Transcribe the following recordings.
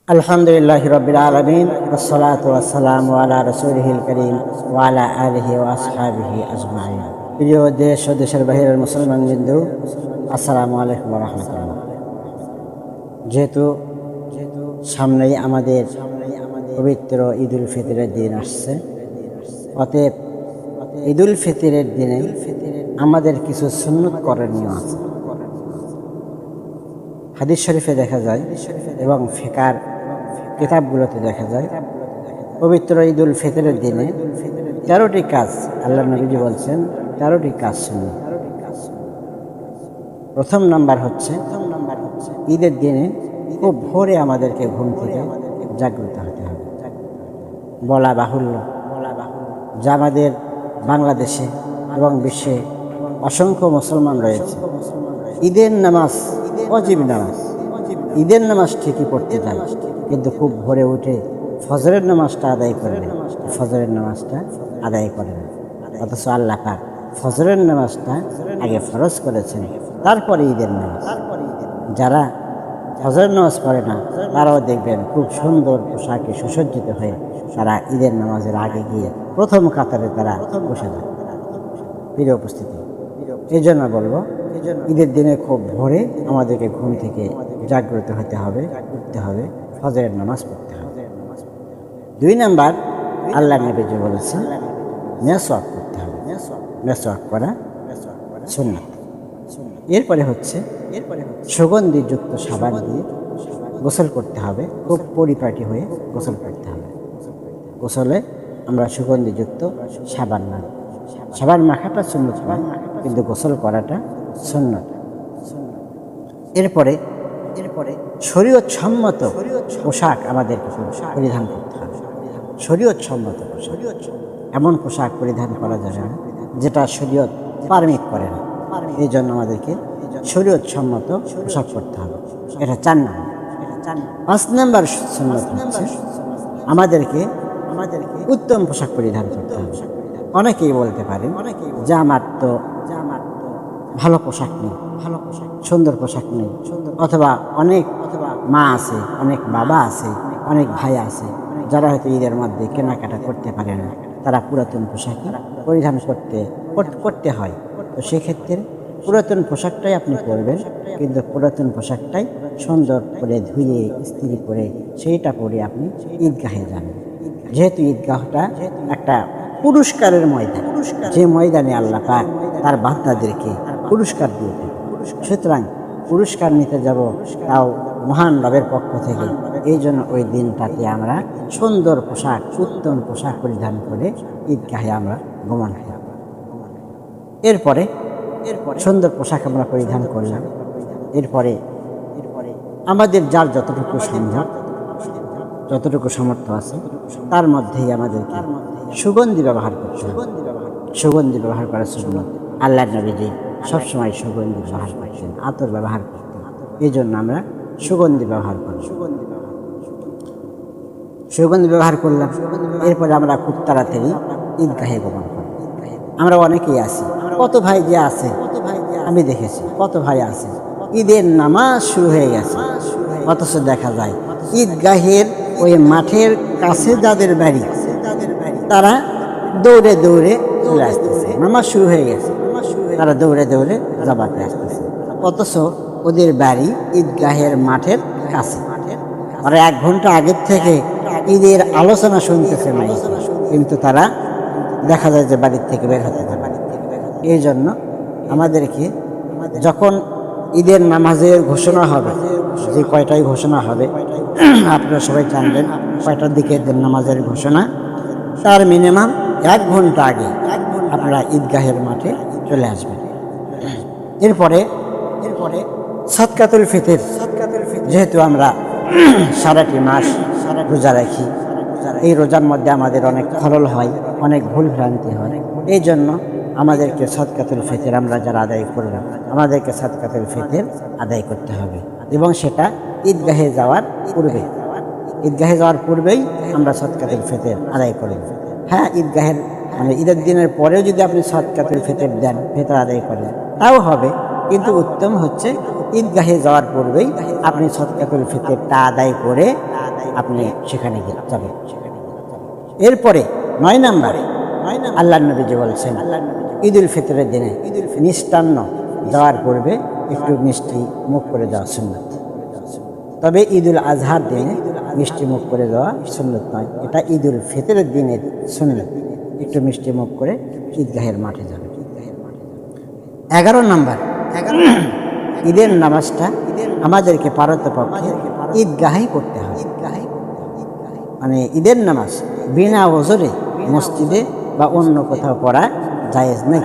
আলহামদুলিল্লাহি রাব্বিল আলামিন ওয়াসসালাতু ওয়াসসালামু আলা রাসূলিহিল কারীম ওয়া আলা আলিহি ওয়া আসহাবিহি আজমাইন। প্রিয় দেশ ও দেশের বাহিরের মুসলমানবৃন্দ, আসসালামু আলাইকুম ওয়া রাহমাতুল্লাহ। যেহেতু সামনেই আমাদের পবিত্র ঈদুল ফিতরের দিন আসছে, অতএব ঈদুল ফিতরের দিনে আমাদের কিছু সুন্নত করণীয় আছে। হাদিস শরীফে দেখা যায় এবং ফিকার কিতাবগুলোতে দেখা যায়, পবিত্র ঈদুল ফিতরের দিনে 13টি কাজ আল্লাহ নবীজি বলছেন, 13টি কাজ সুন্নাত। প্রথম নাম্বার হচ্ছে ঈদের দিনে খুব ভোরে আমাদেরকে ঘুম থেকে জাগ্রত হতে হবে। বলা বাহুল্য যা আমাদের বাংলাদেশে এবং বিশ্বে অসংখ্য মুসলমান রয়েছে, ঈদের নামাজ ওয়াজিব নামাজ, ঈদের নামাজ ঠিকই পড়তে যায়, কিন্তু খুব ভোরে উঠে ফজরের নামাজটা আদায় করে না, ফজরের নামাজটা আদায় করে না। অথচ আল্লাহ পাক ফজরের নামাজটা আগে ফরজ করেছেন, তারপরে ঈদের নামাজ। যারা ফজরের নামাজ পড়ে না তারাও দেখবেন খুব সুন্দর পোশাকে সুসজ্জিত হয়ে তারা ঈদের নামাজের আগে গিয়ে প্রথম কাতারে তারা বসে যায়। প্রিয় উপস্থিতি, এই জন্য বলবো, ঈদের দিনে খুব ভোরে আমাদেরকে ঘুম থেকে জাগ্রত হতে হবে, উঠতে হবে, ফজরের নামাজ পড়তে হবে। 2 নাম্বার, আল্লাহ নবী বলেছেন মেসওয়াক করতে হবে। মেসওয়াক করা সুন্নাত। এরপরে হচ্ছে সুগন্ধিযুক্ত সাবান দিয়ে গোসল করতে হবে, খুব পরিপাটি হয়ে গোসল করতে হবে। গোসলে আমরা সুগন্ধিযুক্ত সাবান না, সাবান মাখাটা সুন্নত নয়, কিন্তু গোসল করাটা সুন্নত। এরপরে শরীয়ত সম্মত পোশাক আমাদেরকে পরিধান করতে হবে। শরীয়ত সম্মত পোশাক, এমন পোশাক পরিধান করা যাবে না যেটা শরীয়ত পারমিট করে না। এই জন্য আমাদেরকে শরীয়ত সম্মত পোশাক পরতে হবে। এটা 4 নম্বর। 5 নম্বর সুন্নত হচ্ছে আমাদেরকে উত্তম পোশাক পরিধান করতে হবে। অনেকেই বলতে পারেন যে আমার তো ভালো পোশাক নেই, সুন্দর পোশাক নেই, অথবা অনেক মা আছে, অনেক বাবা আছে, অনেক ভাই আছে যারা হয়তো ঈদের মধ্যে কেনাকাটা করতে পারে না, তারা পুরাতন পোশাক পরিধান করতে হয়। তো সেক্ষেত্রে পুরাতন পোশাকটাই আপনি পরবেন, কিন্তু পুরাতন পোশাকটাই সুন্দর করে ধুয়ে ইস্ত্রি করে সেইটা পরে আপনি ঈদগাহে যাবেন। যেহেতু ঈদগাহটা একটা পুরস্কারের ময়দান, যে ময়দানে আল্লাহ পাক তার বান্দাদেরকে পুরস্কার দিয়ে থাকে, সুতরাং পুরস্কার নিতে যাব তাও মহান রবের পক্ষ থেকে। এই জন্য ওই দিনটাতে আমরা সুন্দর পোশাক, উত্তম পোশাক পরিধান করে ঈদগাহে আমরা গমন করি। এরপরে সুন্দর পোশাক আমরা পরিধান করলাম। এরপরে আমাদের যার যতটুকু সম্ভব, যতটুকু সামর্থ্য আছে, তার মধ্যেই আমাদেরকে সুগন্ধি ব্যবহার করতে হবে। সুগন্ধি ব্যবহার করার জন্য আল্লাহ নবীজি সবসময় সুগন্ধি ব্যবহার করছেন, আতর ব্যবহার করতেন। এই জন্য আমরা সুগন্ধি ব্যবহার করি। সুগন্ধি ব্যবহার করলাম। এরপরে আমরা খুব তাড়াতাড়ি ঈদগাহে গমন করি। আমরা অনেকেই আছি, কত ভাই যে আছে, আমি দেখেছি কত ভাই আছে ঈদের নামাজ শুরু হয়ে গেছে, অথচ দেখা যায় ঈদগাহের ওই মাঠের কাছে যাদের বাড়ি তারা দৌড়ে চলে আসতেছে, নামাজ শুরু হয়ে গেছে, তারা দৌড়ে জামাতে আসতেছে, অথচ ওদের বাড়ি ঈদগাহের মাঠের কাছে। ওরা 1 ঘন্টা আগের থেকে ঈদের আলোচনা শুনতেছে না, কিন্তু তারা দেখা যায় যে বাড়ির থেকে বের হতে পারে। এই জন্য আমাদেরকে যখন ঈদের নামাজের ঘোষণা হবে, যে কয়টায় ঘোষণা হবে আপনারা সবাই জানবেন কয়টার দিকে ঈদের নামাজের ঘোষণা, তার মিনিমাম 1 ঘন্টা আগে আপনারা ঈদগাহের মাঠে চলে আসবেন। এরপরে সাদকাতুল ফিতর, যেহেতু আমরা সারাটি মাস রোজা রাখি, এই রোজার মধ্যে আমাদের অনেক খলল হয়, অনেক ভুল ভ্রান্তি হয়। এই জন্য আমাদেরকে সাদকাতুল ফিতর আমরা যারা আদায় করব, আমাদেরকে সাদকাতুল ফিতর আদায় করতে হবে, এবং সেটা ঈদগাহে যাওয়ার পূর্বেই আমরা সাদকাতুল ফিতর আদায় করব। হ্যাঁ, ঈদগাহের ঈদের দিনের পরেও যদি আপনি সাদকাতুল ফিতর দেন, ফিতর আদায় করেন, তাও হবে, কিন্তু উত্তম হচ্ছে ঈদগাহে যাওয়ার পূর্বেই আপনি সাদকাতুল ফিতরটা আদায় করে আপনি সেখানে যাবেন। এরপরে 9 নাম্বার, আল্লাহ নবীজি বলছেন ঈদুল ফিতরের দিনে মিষ্টান্ন দেওয়ার পূর্বে একটু মিষ্টি মুখ করে দেওয়া সুন্নত। তবে ঈদুল আজহার দিনে মিষ্টি মুখ করে দেওয়া সুন্নত নয়, এটা ঈদুল ফিতরের দিনের সুন্নত। একটু মিষ্টি মুখ করে ঈদগাহের মাঠে যাবে। 11 নাম্বার, ঈদের নামাজটা আমাদেরকে পারতপক্ষে ঈদগাহেই করতে হয়। মানে ঈদের নামাজ বিনা ওজরে মসজিদে বা অন্য কোথাও পড়া জায়েজ নেই।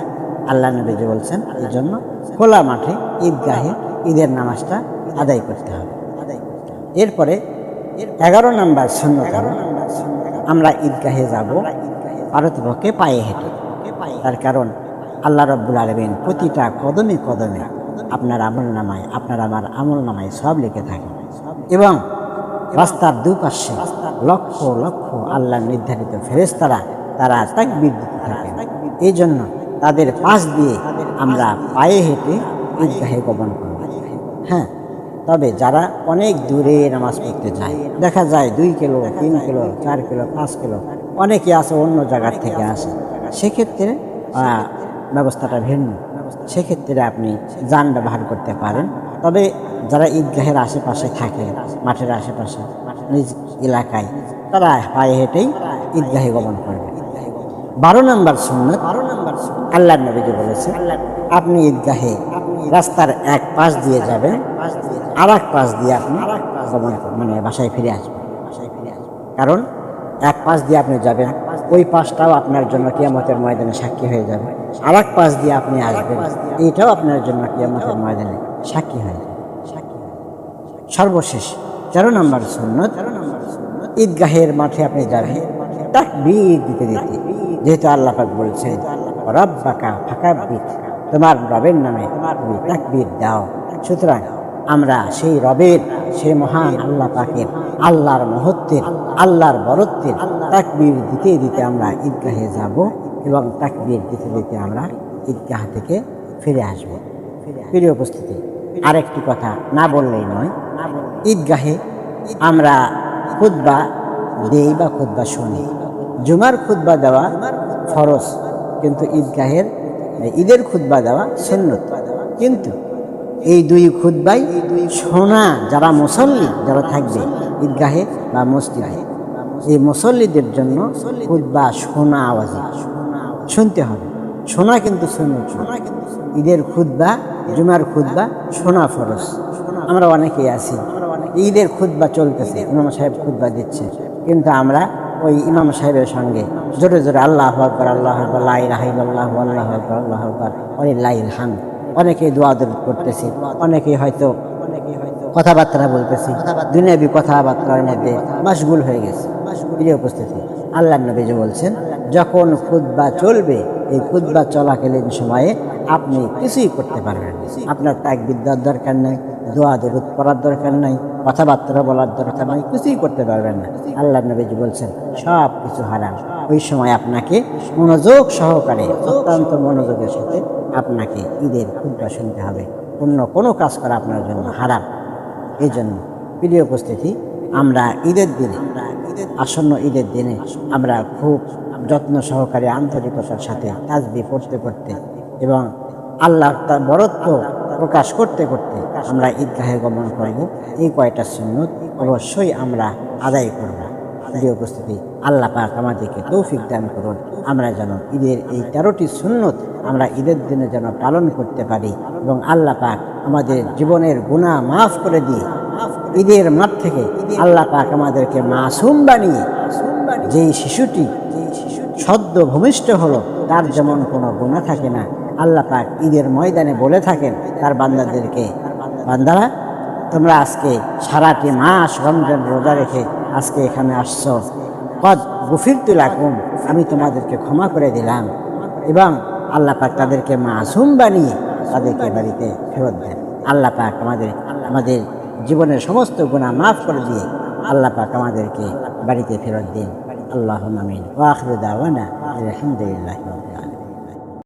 আল্লাহ নবী বলছেন এই জন্য খোলা মাঠে ঈদগাহে ঈদের নামাজটা আদায় করতে হবে। এরপরে 11 নাম্বার সুন্নত হলো আমরা ঈদগাহে যাব পারতপক্ষে পায়ে হেঁটে। তার কারণ আল্লাহ রাব্বুল আলামিন প্রতিটা কদমে কদমে আপনার আমলনামায়, আপনার আমার আমলনামায় সব লিখে থাকে এবং রাস্তার দুপাশে লক্ষ লক্ষ আল্লাহ নির্ধারিত ফেরেশতারা তারা তাকবীর দিতে থাকেন। এই জন্য তাদের পাশ দিয়ে আমরা পায়ে হেঁটে ঈদগাহে গমন করব। হ্যাঁ, তবে যারা অনেক দূরে নামাজ পড়তে যায়, দেখা যায় 2 কিলো 3 কিলো 4 কিলো 5 কিলো অনেকে আছে অন্য জায়গার থেকে আসে, সেক্ষেত্রে ব্যবস্থাটা ভিন্ন। সেক্ষেত্রে আপনি যান ব্যবহার করতে পারেন। তবে যারা ঈদগাহের আশেপাশে থাকে, মাঠের আশেপাশে নিজ এলাকায়, তারা পায়ে হেঁটেই ঈদগাহে গমন করবে। 12 নাম্বার সুন্নত আল্লাহ নবী বলেছে আপনি ঈদগাহে রাস্তার এক পাশ দিয়ে যাবেন, আর এক পাশ দিয়ে আপনি গমন মানে বাসায় ফিরে আসবেন। কারণ এক পাশ দিয়ে আপনি যাবেন, ওই পাশটাও আপনার জন্য কিয়ামতের ময়দানে সাক্ষী হয়ে যাবে। আর এক পাশ দিয়ে আপনি আসবেন, এইটাও আপনার জন্য কিয়ামতের ময়দানে সাক্ষী হয়ে যাবে। সর্বশেষ 13 নাম্বার সুন্নত, ঈদগাহের মাঠে আপনি যাবেন তাকবীর দিতে দিতে, যেহেতু আল্লাহ পাক বলছেন রব্বাকা ফাকাব্বির, তোমার রবের নামে তুমি তাকবীর দাও। সুতরাং আমরা সেই রবের, সেই মহান আল্লাহ পাকের, আল্লাহর মহত্বের, আল্লাহর বরত্বের তাকবীর দিতে দিতে আমরা ঈদগাহে যাব এবং তাকবীর দিতে দিতে আমরা ঈদগাহ থেকে ফিরে আসব। প্রিয় উপস্থিতি, আরেকটি কথা না বললেই নয়, ঈদগাহে আমরা খুতবা দেই বা খুতবা শুনি। জুমার খুতবা দেওয়া ফরজ, কিন্তু ঈদের খুতবা দেওয়া সুন্নত। কিন্তু এই 2 খুতবাই শোনা যারা মুসল্লি যারা থাকবে ঈদগাহে বা মসজিদে, এই মুসল্লিদের জন্য খুতবা শোনা আওয়াজে শুনতে হবে। শোনা কিন্তু সুন্নত। ঈদের খুতবা, জুমার খুতবা শোনা ফরজ। আমরা অনেকেই আছি ঈদের খুতবা চলতেছে, ইমাম সাহেব খুতবা দিচ্ছে, কিন্তু আমরা ওই ইমাম সাহেবের সঙ্গে জোরে জোরে আল্লাহু আকবার আল্লাহু আকবার লা ইলাহা ইল্লাল্লাহু আল্লাহু আকবার আল্লাহু আকবার ওয়ালিল্লাহিল হামদ, অনেকেই দোয়া দরুদ করতেছি, অনেকেই হয়তো কথাবার্তা বলতেছি, দুনিয়াবি কথাবার্তার মধ্যে মশগুল হয়ে গেছে। প্রিয় উপস্থিতি, আল্লাহর নবী বলছেন যখন খুতবা চলবে, এই খুতবা চলাকালীন সময়ে আপনি কিছুই করতে পারবেন। আপনার তাকবীর দেওয়ার দরকার নেই, দোয়া দরুদ করার দরকার নাই, কথাবার্তা বলার দরকার নাই, কিছুই করতে পারবেন না। আল্লাহর নবী বলছেন সব কিছু হারাম। ওই সময় আপনাকে মনোযোগ সহকারে, অত্যন্ত মনোযোগের সাথে আপনাকে ঈদের খুতবা শুনতে হবে। অন্য কোনো কাজ করা আপনার জন্য হারাম। এই জন্য প্রিয় উপস্থিতি, আমরা ঈদের দিনে, আসন্ন ঈদের দিনে আমরা খুব যত্ন সহকারে আন্তরিকতার সাথে তাসবিহ পড়তে পড়তে এবং আল্লাহর তার বরত্ব প্রকাশ করতে করতে আমরা ঈদগাহে গমন করব। এই কয়টা সুন্নত অবশ্যই আমরা আদায় করব। প্রিয় উপস্থিতি, আল্লাহ পাক আমাদেরকে তৌফিক দান করুন, আমরা যেন ঈদের এই 13টি সুন্নত আমরা ঈদের দিনে যেন পালন করতে পারি এবং আল্লাহ পাক আমাদের জীবনের গুনাহ মাফ করে দিয়ে ঈদের মাঠ থেকে আল্লাহ পাক আমাদেরকে মাসুম বানিয়ে, যেই শিশুটি সদ্য ভূমিষ্ঠ হলো তার যেমন কোনো গুনাহ থাকে না, আল্লাহ পাক ঈদের ময়দানে বলে থাকেন তার বান্দাদেরকে, বান্দারা তোমরা আজকে সারাটি মাস রমজান রোজা রেখে আজকে এখানে আসছো, কদ গুফিরতু লাকুম, আমি তোমাদেরকে ক্ষমা করে দিলাম। এবং আল্লাহ পাক তাদেরকে মাসুম বানিয়ে তাদেরকে বাড়িতে ফেরত দেন। আল্লাহ পাক আমাদের জীবনের সমস্ত গুনাহ মাফ করে দিয়ে আল্লাহ পাক আমাদেরকে বাড়িতে ফেরত দিন। আল্লাহুম্মা আমিন। ওয়া আখিরু দাওয়ানা আলহামদুলিল্লাহি।